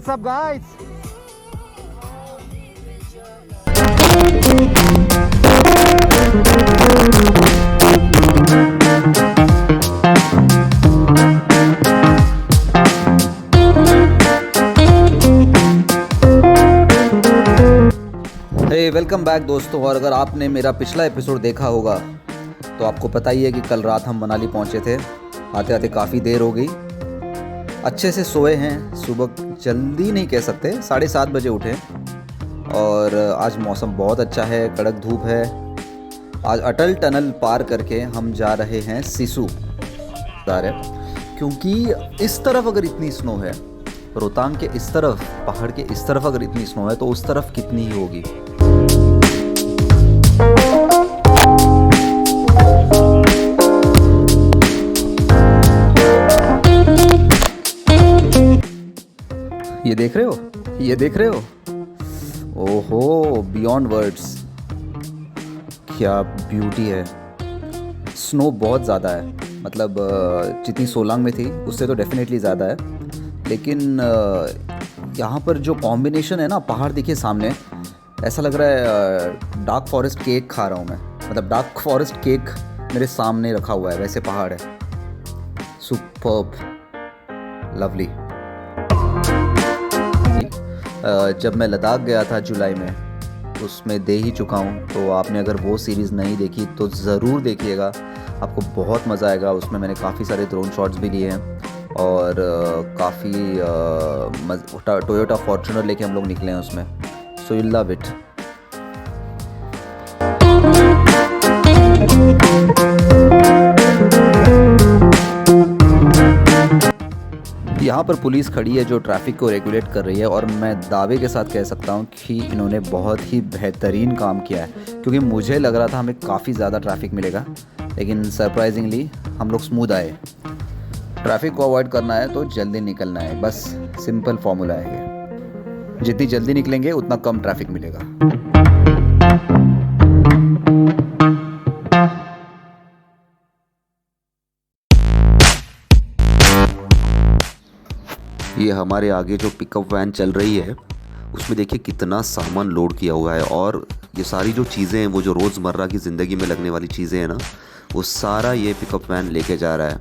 What's up, guys? Welcome back दोस्तों। और अगर आपने मेरा पिछला एपिसोड देखा होगा तो आपको पता ही है कि कल रात हम मनाली पहुंचे थे। आते आते काफ़ी देर हो गई। अच्छे से सोए हैं, सुबह जल्दी नहीं कह सकते, 7:30 बजे उठे। और आज मौसम बहुत अच्छा है, कड़क धूप है। आज अटल टनल पार करके हम जा रहे हैं सिसु। क्योंकि इस तरफ अगर इतनी स्नो है, रोहतांग के इस तरफ, पहाड़ के इस तरफ अगर इतनी स्नो है तो उस तरफ कितनी ही होगी। ये देख रहे हो, ये देख रहे हो, ओहो बियॉन्ड वर्ड्स, क्या ब्यूटी है। स्नो बहुत ज़्यादा है, मतलब जितनी सोलांग में थी उससे तो डेफिनेटली ज़्यादा है। लेकिन यहाँ पर जो कॉम्बिनेशन है ना, पहाड़ दिखे सामने, ऐसा लग रहा है डार्क फॉरेस्ट केक खा रहा हूँ मैं। मतलब डार्क फॉरेस्ट केक मेरे सामने रखा हुआ है, वैसे पहाड़ है। Superb, lovely. जब मैं लद्दाख गया था जुलाई में, उसमें दे ही चुका हूँ। तो आपने अगर वो सीरीज़ नहीं देखी तो ज़रूर देखिएगा, आपको बहुत मज़ा आएगा। उसमें मैंने काफ़ी सारे ड्रोन शॉट्स भी लिए हैं और काफ़ी टोयोटा फॉर्च्यूनर लेके हम लोग निकले हैं उसमें। So you love it. यहाँ पर पुलिस खड़ी है जो ट्रैफिक को रेगुलेट कर रही है, और मैं दावे के साथ कह सकता हूँ कि इन्होंने बहुत ही बेहतरीन काम किया है। क्योंकि मुझे लग रहा था हमें काफ़ी ज़्यादा ट्रैफिक मिलेगा, लेकिन सरप्राइजिंगली हम लोग स्मूथ आए। ट्रैफिक को अवॉइड करना है तो जल्दी निकलना है, बस सिंपल फॉर्मूला है ये। जितनी जल्दी निकलेंगे उतना कम ट्रैफिक मिलेगा। ये हमारे आगे जो पिकअप वैन चल रही है उसमें देखिए कितना सामान लोड किया हुआ है। और ये सारी जो चीज़ें हैं, वो जो रोज़मर्रा की ज़िंदगी में लगने वाली चीज़ें हैं ना, वो सारा ये पिकअप वैन लेके जा रहा है।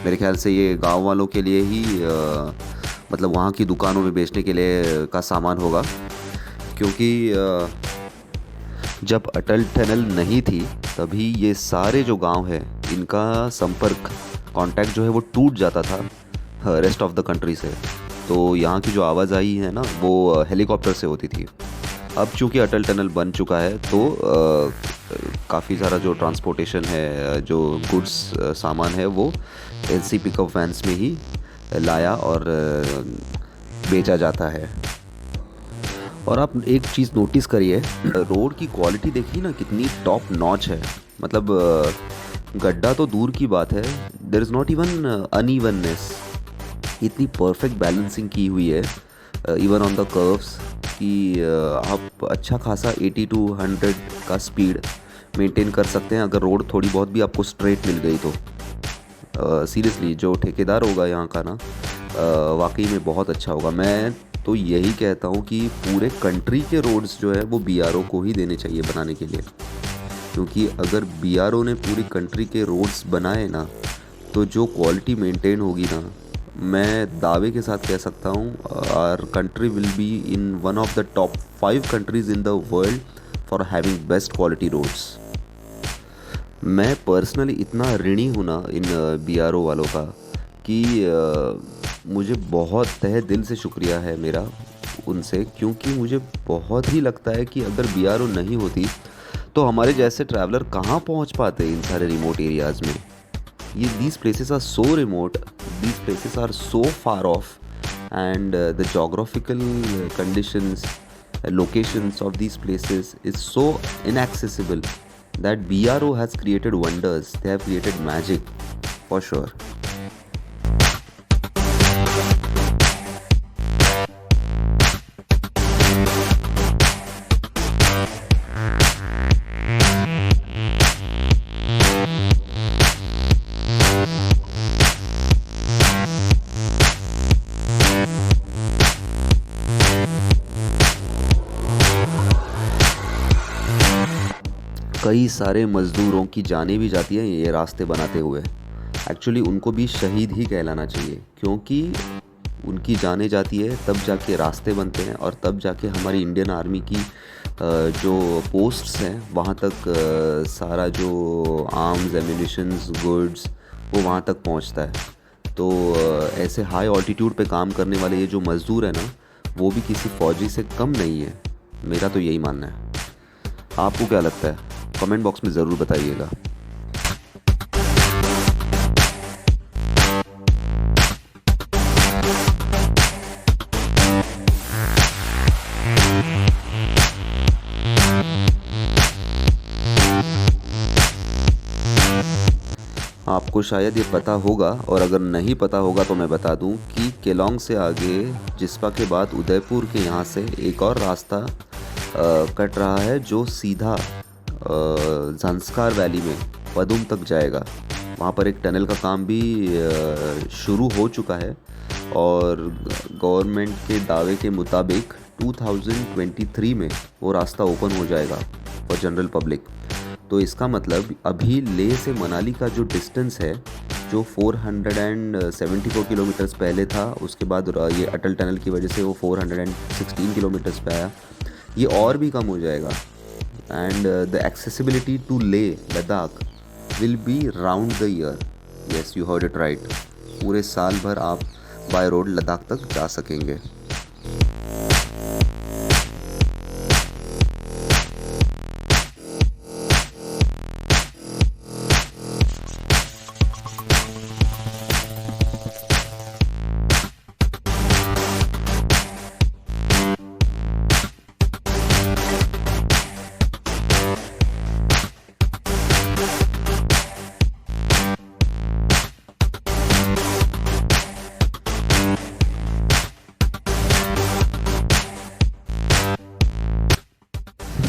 मेरे ख्याल से ये गांव वालों के लिए ही मतलब वहाँ की दुकानों में बेचने के लिए का सामान होगा। क्योंकि जब अटल टनल नहीं थी तभी ये सारे जो गांव है, इनका संपर्क, कांटेक्ट जो है वो टूट जाता था रेस्ट ऑफ द कंट्री से। तो यहाँ की जो आवाजाही है ना, वो हेलीकॉप्टर से होती थी। अब चूँकि अटल टनल बन चुका है तो काफ़ी सारा जो ट्रांसपोर्टेशन है, जो गुड्स सामान है, वो एलसी पिकअप वैन्स में ही लाया और बेचा जाता है। और आप एक चीज़ नोटिस करिए, रोड की क्वालिटी देखिए ना, कितनी टॉप नॉच है। मतलब गड्ढा तो दूर की बात है, there is not even unevenness. इतनी परफेक्ट बैलेंसिंग की हुई है इवन ऑन द कर्व्स कि आप अच्छा खासा 80 to 100 का स्पीड मेंटेन कर सकते हैं अगर रोड थोड़ी बहुत भी आपको स्ट्रेट मिल गई तो। सीरियसली जो ठेकेदार होगा यहाँ का ना, वाकई में बहुत अच्छा होगा। मैं तो यही कहता हूँ कि पूरे कंट्री के रोड्स जो है वो बीआरओ को ही देने चाहिए बनाने के लिए। क्योंकि अगर बीआरओ ने पूरी कंट्री के रोड्स बनाए ना, तो जो क्वालिटी मेंटेन होगी ना, मैं दावे के साथ कह सकता हूँ our country will be in one of the top 5 countries in the world for having best quality roads. मैं पर्सनली इतना ऋणी हूँ ना इन बीआरओ वालों का कि मुझे बहुत तहे दिल से शुक्रिया है मेरा उनसे। क्योंकि मुझे बहुत ही लगता है कि अगर बीआरओ नहीं होती तो हमारे जैसे ट्रैवलर कहाँ पहुँच पाते इन सारे रिमोट एरियाज़ में। These places are so remote, these places are so far off, and the geographical conditions, locations of these places is so inaccessible that BRO has created wonders. They have created magic for sure. कई सारे मज़दूरों की जानें भी जाती हैं ये रास्ते बनाते हुए। एक्चुअली उनको भी शहीद ही कहलाना चाहिए, क्योंकि उनकी जानें जाती है तब जाके रास्ते बनते हैं और तब जाके हमारी इंडियन आर्मी की जो पोस्ट्स हैं वहाँ तक सारा जो आर्म्स, एम्यूनिशंस, गुड्स वो वहाँ तक पहुँचता है। तो ऐसे हाई ऑल्टीट्यूड पे काम करने वाले ये जो मज़दूर हैं ना, वो भी किसी फ़ौजी से कम नहीं है। मेरा तो यही मानना है। आपको क्या लगता है? कमेंट बॉक्स में ज़रूर बताइएगा। आपको शायद ये पता होगा, और अगर नहीं पता होगा तो मैं बता दूं कि केलोंग से आगे जिस्पा के बाद उदयपुर के यहाँ से एक और रास्ता कट रहा है जो सीधा ज़ंस्कार वैली में पदुम तक जाएगा। वहाँ पर एक टनल का काम भी शुरू हो चुका है और गवर्नमेंट के दावे के मुताबिक 2023 में वो रास्ता ओपन हो जाएगा फॉर जनरल पब्लिक। तो इसका मतलब अभी लेह से मनाली का जो डिस्टेंस है, जो 474 किलोमीटर्स पहले था, उसके बाद ये अटल टनल की वजह से वो 416 किलोमीटर्स पे आया, ये और भी कम हो जाएगा। And the accessibility to Leh Ladakh will be round the year. Yes, you heard it right. पूरे साल भर आप बाय रोड लद्दाख तक जा सकेंगे।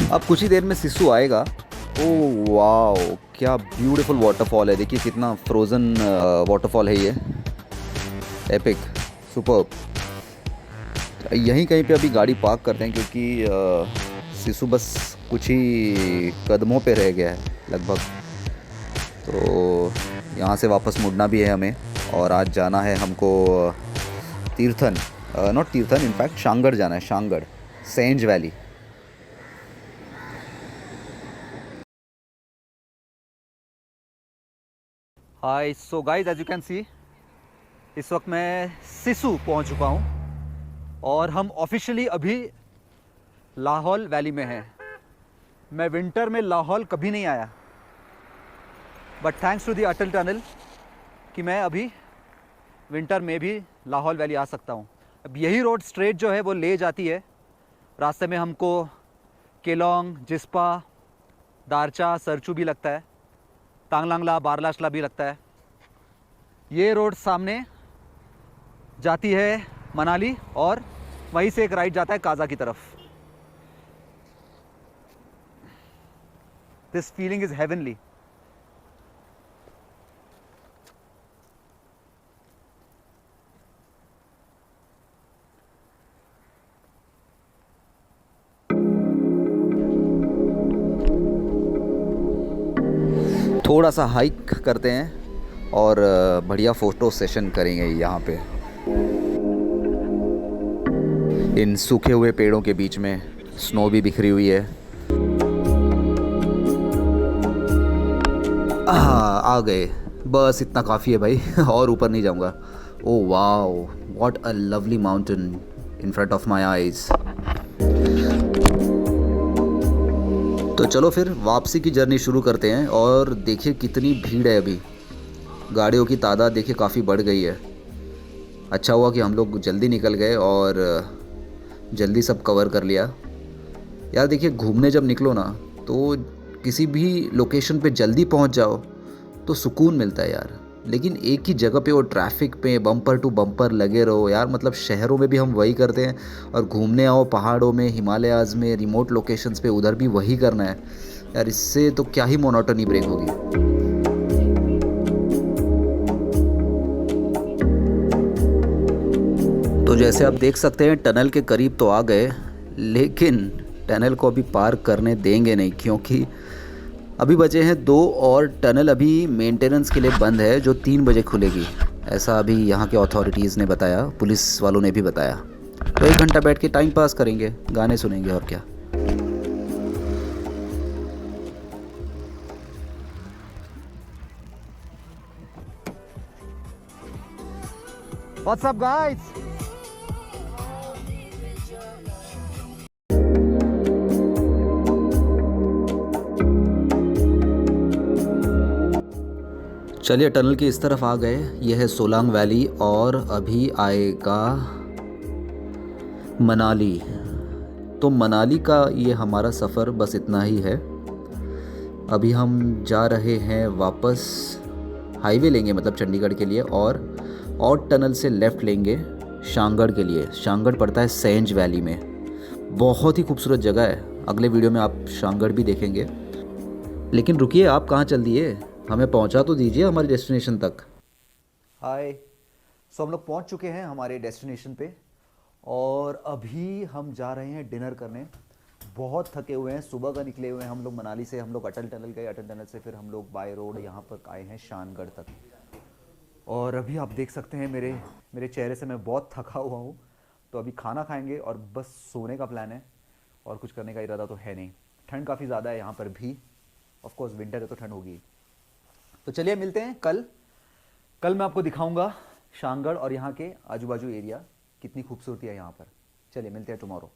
अब कुछ ही देर में सिसु आएगा। ओह वाओ, क्या ब्यूटीफुल वाटरफॉल है। देखिए कितना फ्रोज़न वाटरफॉल है ये। Epic, superb. यहीं कहीं पे अभी गाड़ी पार्क करते हैं क्योंकि सिसु बस कुछ ही कदमों पे रह गया है लगभग। तो यहाँ से वापस मुड़ना भी है हमें, और आज जाना है हमको तीर्थन, नॉट तीर्थन, इनफैक्ट शांगड़ जाना है। Shangarh, Sainj valley. Hi, so guys as you can see इस वक्त मैं सिसु पहुंच चुका हूं और हम ऑफिशियली अभी लाहौल वैली में हैं। मैं विंटर में लाहौल कभी नहीं आया, but thanks to the Atal tunnel कि मैं अभी विंटर में भी लाहौल वैली आ सकता हूं। अब यही रोड स्ट्रेट जो है वो ले जाती है। रास्ते में हमको केलोंग, जिस्पा, दारचा, सरचू भी लगता है, तांगलांगला, बारलाशला भी लगता है। ये रोड सामने जाती है मनाली और वहीं से एक राइट जाता है काजा की तरफ। This feeling is heavenly. थोड़ा सा हाइक करते हैं और बढ़िया फ़ोटो सेशन करेंगे यहाँ पे, इन सूखे हुए पेड़ों के बीच में। स्नो भी बिखरी हुई है। आ गए, बस इतना काफ़ी है भाई और ऊपर नहीं जाऊँगा। Oh wow, what a lovely mountain in front of my eyes. तो चलो फिर वापसी की जर्नी शुरू करते हैं। और देखिए कितनी भीड़ है अभी, गाड़ियों की तादाद देखिए काफ़ी बढ़ गई है। अच्छा हुआ कि हम लोग जल्दी निकल गए और जल्दी सब कवर कर लिया। यार देखिए, घूमने जब निकलो ना तो किसी भी लोकेशन पे जल्दी पहुंच जाओ तो सुकून मिलता है यार। लेकिन एक ही जगह पे वो ट्रैफिक पे बम्पर टू बम्पर लगे रहो यार। मतलब शहरों में भी हम वही करते हैं, और घूमने आओ पहाड़ों में, हिमालयाज़ में, रिमोट लोकेशंस पे, उधर भी वही करना है यार। इससे तो क्या ही मोनोटनी ब्रेक होगी। तो जैसे आप देख सकते हैं टनल के करीब तो आ गए, लेकिन टनल को अभी पार करने देंगे नहीं, क्योंकि अभी बचे हैं 2 और टनल अभी मेंटेनेंस के लिए बंद है जो 3 बजे खुलेगी, ऐसा अभी यहाँ के अथॉरिटीज़ ने बताया, पुलिस वालों ने भी बताया। तो 1 घंटा बैठ के टाइम पास करेंगे, गाने सुनेंगे और क्या। What's up guys? चलिए टनल के इस तरफ आ गए, ये है सोलांग वैली और अभी आएगा मनाली। तो मनाली का ये हमारा सफ़र बस इतना ही है। अभी हम जा रहे हैं वापस, हाईवे लेंगे मतलब चंडीगढ़ के लिए, और टनल से लेफ़्ट लेंगे शांगड़ के लिए। शांगड़ पड़ता है सेंज वैली में, बहुत ही खूबसूरत जगह है। अगले वीडियो में आप शांगड़ भी देखेंगे। लेकिन रुकिए, आप कहाँ चल दिए, हमें पहुँचा तो दीजिए हमारे डेस्टिनेशन तक। हाय, सो हम लोग पहुंच चुके हैं हमारे डेस्टिनेशन पे और अभी हम जा रहे हैं डिनर करने। बहुत थके हुए हैं, सुबह का निकले हुए हैं हम लोग मनाली से। हम लोग अटल टनल गए, अटल टनल से फिर हम लोग बाय रोड यहाँ पर आए हैं शानगढ़ तक। और अभी आप देख सकते हैं मेरे चेहरे से मैं बहुत थका हुआ हूँ। तो अभी खाना खाएंगे और बस सोने का प्लान है, और कुछ करने का इरादा तो है नहीं। ठंड काफ़ी ज़्यादा है यहाँ पर भी, ऑफ कोर्स विंटर है तो ठंड होगी। तो चलिए मिलते हैं कल मैं आपको दिखाऊंगा शांगढ़ और यहाँ के आजू बाजू एरिया, कितनी खूबसूरती है यहाँ पर। चलिए मिलते हैं टुमारो।